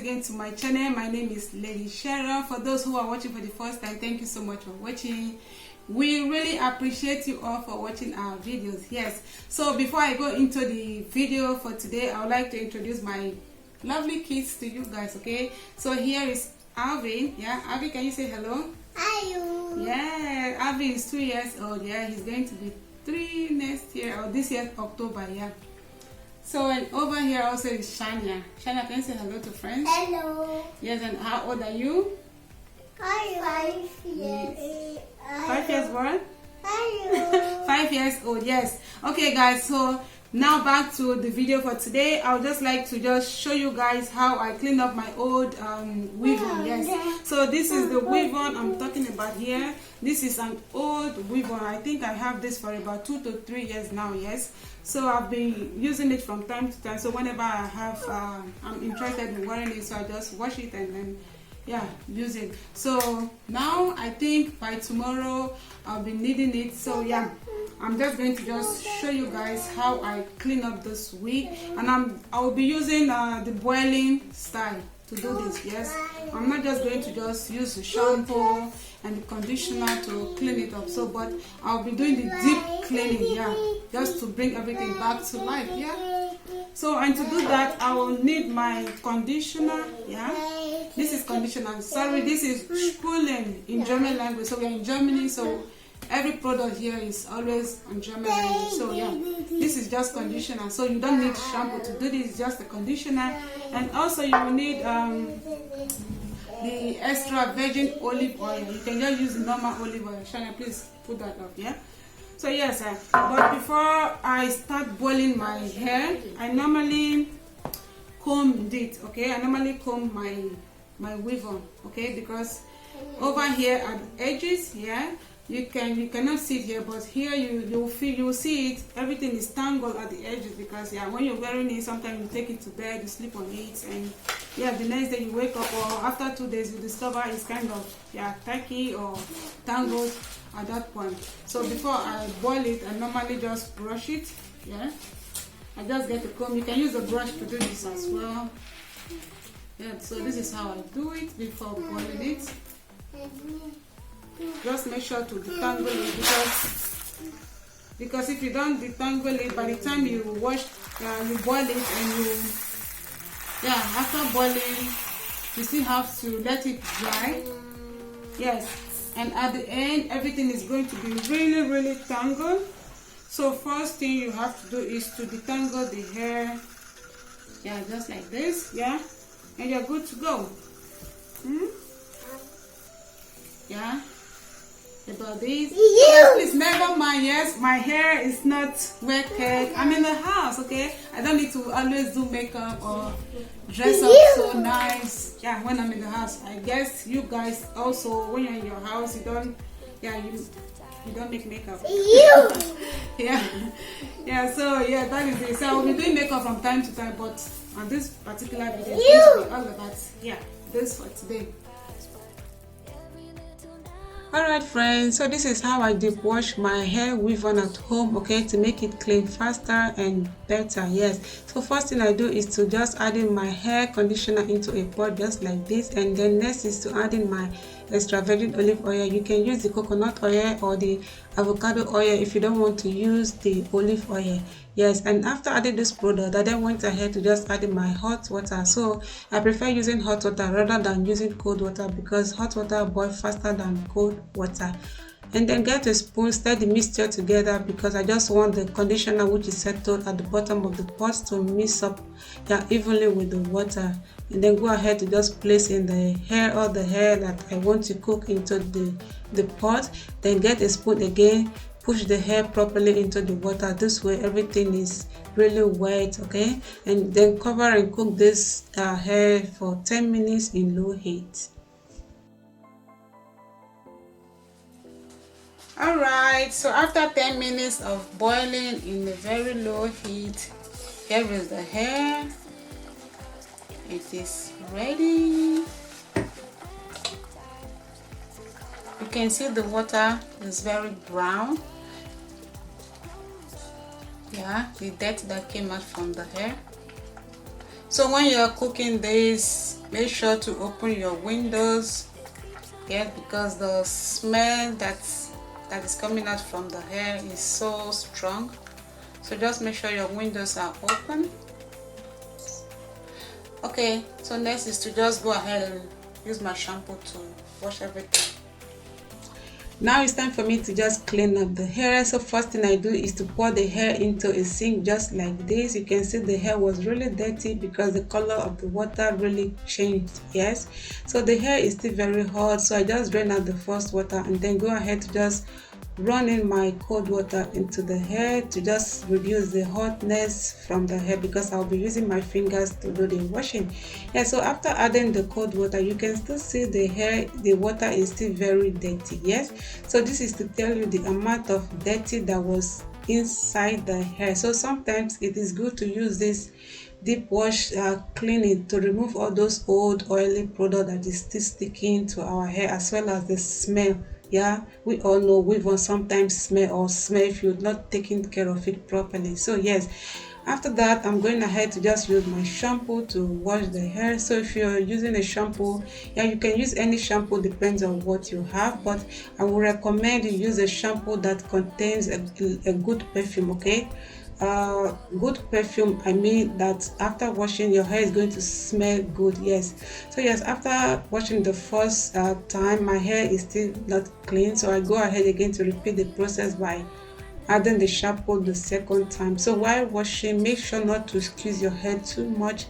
again to my channel. My name is Lady Sharon. For those who are watching for the first time, thank you so much for watching. We really appreciate you all for watching our videos. Yes, so before I go into the video for today, I would like to introduce my lovely kids to you guys. Okay, so here is Alvin. Yeah, Alvin, can you say hello? Hello. Yeah, Alvin is 2 years old. Yeah, he's going to be 3 next year, or this year October. Yeah. So, and over here also is Shania. Shania, can you say hello to friends? Hello. Yes, and how old are you? Hi. 5 years. 5 years what? Hello. 5 years old, yes. Okay guys, so now back to the video for today. I would just like to just show you guys how I clean up my old weave-on. Yes, so this is the weave-on I'm talking about here. This is an old weave-on. I think I have this for about 2 to 3 years now. Yes, so I've been using it from time to time. So whenever I have I'm interested in wearing it, so I just wash it and then use it. So now I think by tomorrow I'll be needing it. So yeah, I'm just going to just show you guys how I clean up this wig, and I'll be using the boiling style to do this. Yes, I'm not just going to just use the shampoo and the conditioner to clean it up. So but I'll be doing the deep cleaning, just to bring everything back to life. So, and to do that, I will need my conditioner. This is conditioner. Sorry, this is Spulen in German language. So we are in Germany, so every product here is always in German language. So this is just conditioner. So you don't need shampoo to do this, just the conditioner. And also you will need the extra virgin olive oil. You can just use the normal olive oil. Shana, please put that up, So yes, but before I start boiling my hair, I normally comb it, okay? I normally comb my weave-on, okay? Because over here at the edges, you cannot see it here, but here you will see it. Everything is tangled at the edges because when you're wearing it, sometimes you take it to bed, you sleep on it, and the next day you wake up, or after 2 days you discover it's kind of tacky or tangled at that point. So before I boil it, I normally just brush it. I just get a comb. You can use a brush to do this as well. So this is how I do it before boiling it. Just make sure to detangle it, because if you don't detangle it, by the time you wash, you boil it, and after boiling, you still have to let it dry. And at the end, everything is going to be really, really tangled. So first thing you have to do is to detangle the hair. Just like this. And you're good to go. About this. Please never mind. Yes, my hair is not wicked. I'm in the house, okay? I don't need to always do makeup or dress up so nice. When I'm in the house. I guess you guys also, when you're in your house, you don't make makeup. So that is it. So I'll be doing makeup from time to time, but on this particular video, it's all about this for today. Alright friends, so this is how I deep wash my hair weave-on at home, okay, to make it clean faster and better. So first thing I do is to just add in my hair conditioner into a pot just like this, and then next is to add in my extra virgin olive oil. You can use the coconut oil or the avocado oil if you don't want to use the olive oil. And after adding this product, I then went ahead to just add in my hot water. So I prefer using hot water rather than using cold water, because hot water boils faster than cold water. And then get a spoon, stir the mixture together, because I just want the conditioner which is settled at the bottom of the pot to mix up evenly with the water. And then go ahead to just place in the hair, all the hair that I want to cook into the pot. Then get a spoon again, push the hair properly into the water. This way everything is really wet, okay? And then cover and cook this hair for 10 minutes in low heat. Alright, so after 10 minutes of boiling in a very low heat, here is the hair. It is ready. You can see the water is very brown. The dirt that came out from the hair. So when you're cooking this, make sure to open your windows, yeah, because the smell that is coming out from the hair is so strong. So just make sure your windows are open. Okay, so next is to just go ahead and use my shampoo to wash everything. Now it's time for me to just clean up the hair. So first thing I do is to pour the hair into a sink just like this. You can see the hair was really dirty because the color of the water really changed. Yes, so the hair is still very hot, so I just drain out the first water and then go ahead to just run in my cold water into the hair to just reduce the hotness from the hair, because I'll be using my fingers to do the washing. Yeah, so after adding the cold water, you can still see the hair, the water is still very dirty. Yes, so this is to tell you the amount of dirty that was inside the hair. So sometimes it is good to use this deep wash cleaning to remove all those old oily product that is still sticking to our hair, as well as the smell. Yeah, we all know weave-on sometimes smell if you're not taking care of it properly. So yes, after that I'm going ahead to just use my shampoo to wash the hair. So if you're using a shampoo, yeah, you can use any shampoo, depends on what you have, but I would recommend you use a shampoo that contains a good perfume. Okay, good perfume, I mean that after washing your hair is going to smell good. Yes, so yes, after washing the first time, my hair is still not clean, so I go ahead again to repeat the process by adding the shampoo the second time. So while washing, make sure not to squeeze your hair too much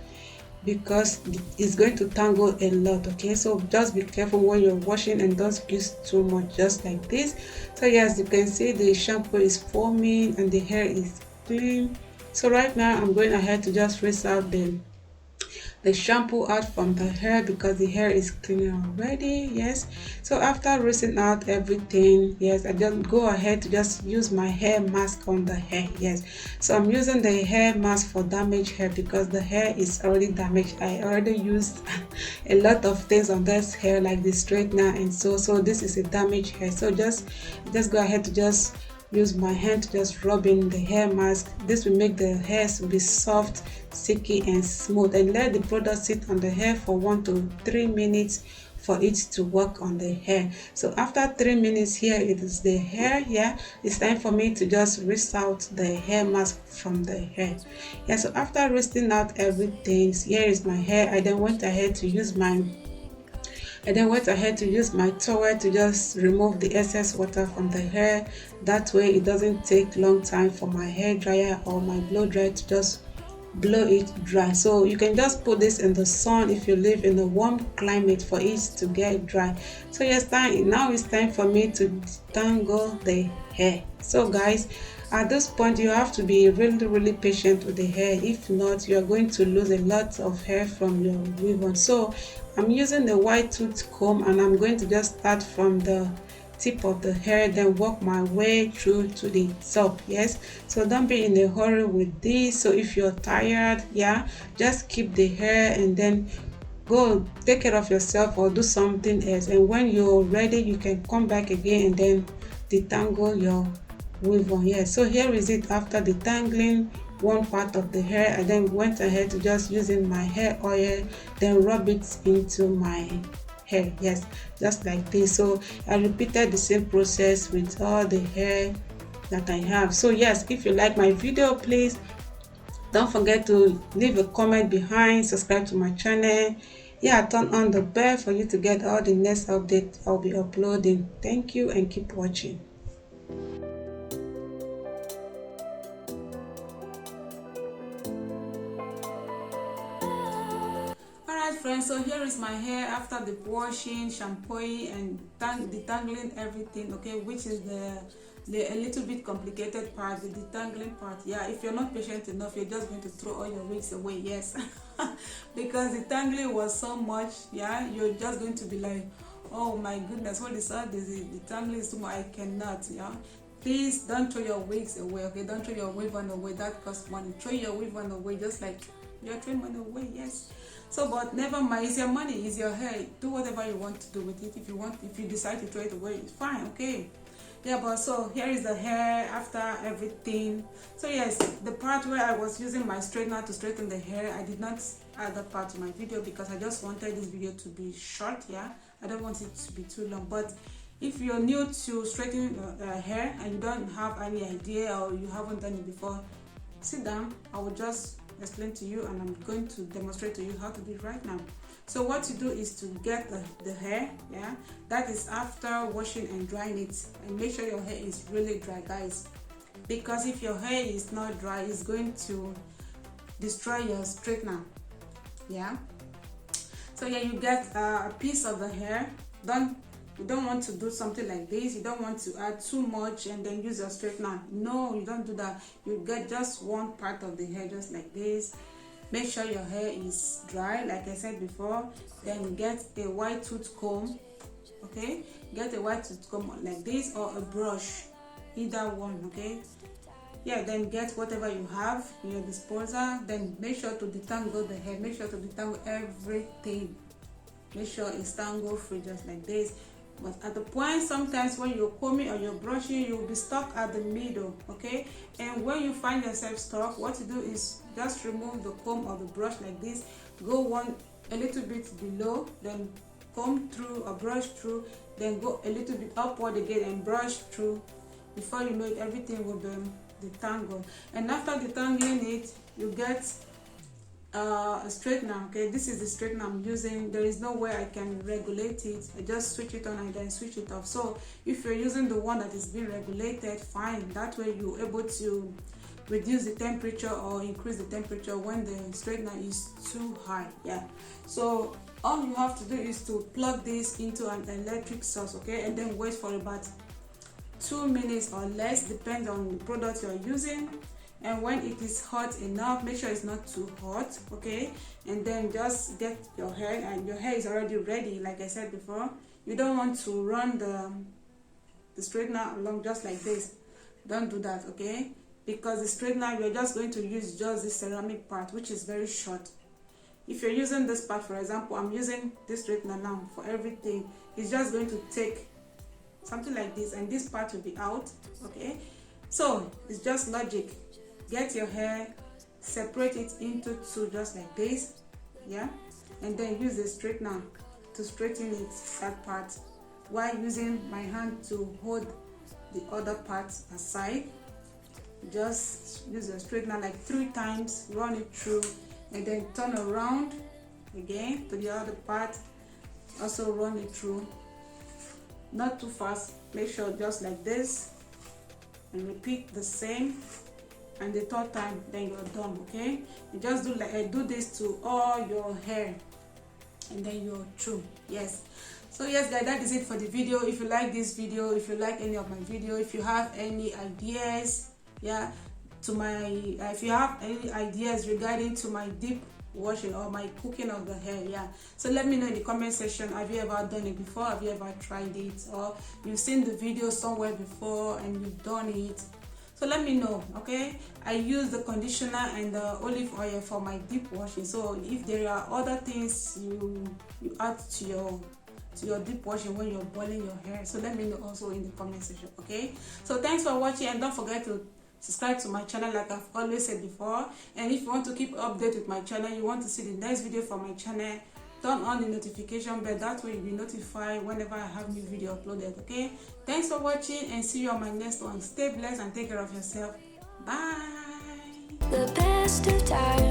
because it's going to tangle a lot. Okay, so just be careful when you're washing and don't squeeze too much, just like this. So yes, you can see the shampoo is forming and the hair is clean. So right now I'm going ahead to just rinse out the shampoo out from the hair because the hair is clean already. Yes, so after rinsing out everything, yes, I just go ahead to just use my hair mask on the hair. Yes, so I'm using the hair mask for damaged hair because the hair is already damaged. I already used a lot of things on this hair like the straightener and so this is a damaged hair. So just go ahead to just use my hand to just rub in the hair mask. This will make the hair to be soft, silky and smooth, and let the product sit on the hair for 1 to 3 minutes for it to work on the hair. So after 3 minutes, here it is the hair. Yeah, it's time for me to just rinse out the hair mask from the hair. Yeah, so after rinsing out everything, here is my hair. I then went ahead to use my towel to just remove the excess water from the hair. That way it doesn't take long time for my hair dryer or my blow dryer to just blow it dry. So you can just put this in the sun if you live in a warm climate for it to get dry. So yes, now it's time for me to detangle the hair. So guys, at this point you have to be really patient with the hair. If not, you are going to lose a lot of hair from your weave-on. So I'm using the white tooth comb and I'm going to just start from the tip of the hair, then work my way through to the top. Yes, so don't be in a hurry with this. So if you're tired, yeah, just keep the hair and then go take care of yourself or do something else, and when you're ready you can come back again and then detangle your weave-on. Yeah, so here is it after detangling one part of the hair. I then went ahead to just using my hair oil, then rub it into my hair. Yes, just like this. So I repeated the same process with all the hair that I have. So yes, if you like my video, please don't forget to leave a comment behind, subscribe to my channel. Yeah, turn on the bell for you to get all the next update I'll be uploading. Thank you and keep watching. Friends, so here is my hair after the washing, shampooing and detangling everything. Okay, which is the a little bit complicated part, the detangling part. Yeah, if you're not patient enough, you're just going to throw all your wigs away. Yes, because the tangling was so much. Yeah, you're just going to be like, oh my goodness, what is all this? The tangling is too much, I cannot. Yeah, please don't throw your wigs away. Okay, don't throw your weave-on away, that costs money. Throw your weave-on away just like you're throwing money away. Yes, so but never mind, it's your money, it's your hair. Do whatever you want to do with it. If you decide to throw it away, it's fine. Okay, yeah, but so here is the hair after everything. So yes, the part where I was using my straightener to straighten the hair, I did not add that part to my video because I just wanted this video to be short. Yeah, I don't want it to be too long. But if you're new to straightening hair and you don't have any idea or you haven't done it before, sit down. I will just explain to you and I'm going to demonstrate to you how to do it right now. So what you do is to get the hair, yeah, that is after washing and drying it, and make sure your hair is really dry, guys, because if your hair is not dry, it's going to destroy your straightener. Yeah, so yeah, you get a piece of the hair. You don't want to do something like this. You don't want to add too much and then use your straightener. No, you don't do that. You get just one part of the hair, just like this. Make sure your hair is dry, like I said before. Then get a white tooth comb. Okay, get a white tooth comb like this, or a brush, either one. Okay, yeah, then get whatever you have in your disposal. Then make sure to detangle the hair. Make sure to detangle everything. Make sure it's tangle free, just like this. But at the point, sometimes when you're combing or you're brushing, you'll be stuck at the middle. Okay, and when you find yourself stuck, what you do is just remove the comb or the brush like this. Go a little bit below, then comb through or brush through, then go a little bit upward again and brush through. Before you know it, everything will be detangled. And after detangling it, you get a straightener. Okay, this is the straightener I'm using. There is no way I can regulate it. I just switch it on and then switch it off. So if you're using the one that is being regulated, fine. That way you're able to reduce the temperature or increase the temperature when the straightener is too high. Yeah, so all you have to do is to plug this into an electric source, okay, and then wait for about 2 minutes or less, depends on the product you're using. And when it is hot enough, make sure it's not too hot, okay, and then just get your hair, and your hair is already ready. Like I said before, you don't want to run the straightener along just like this. Don't do that, okay, because the straightener, you're just going to use just the ceramic part, which is very short. If you're using this part, for example, I'm using this straightener now for everything, it's just going to take something like this, and this part will be out, okay. So it's just logic. Get your hair, separate it into two, just like this, yeah, and then use the straightener to straighten it, that part, while using my hand to hold the other part aside. Just use your straightener like 3 times, run it through, and then turn around again to the other part, also run it through, not too fast, make sure just like this, and repeat the same. And the 3rd time, then you're done. Okay, you just do this to all your hair, and then you're through. Yes, so yes guys, that is it for the video. If you like this video, if you like any of my video, if you have any ideas, yeah, if you have any ideas regarding to my deep washing or my cooking of the hair, yeah, so let me know in the comment section. Have you ever done it before? Have you ever tried it, or you've seen the video somewhere before and you've done it? So let me know, okay. I use the conditioner and the olive oil for my deep washing. So if there are other things you add to your deep washing when you're boiling your hair, so let me know also in the comment section, okay. So thanks for watching, and don't forget to subscribe to my channel like I've always said before. And if you want to keep updated with my channel, you want to see the next video from my channel, turn on the notification bell. That way you'll be notified whenever I have new video uploaded, okay. Thanks for watching, and see you on my next one. Stay blessed and take care of yourself. Bye. The best of times.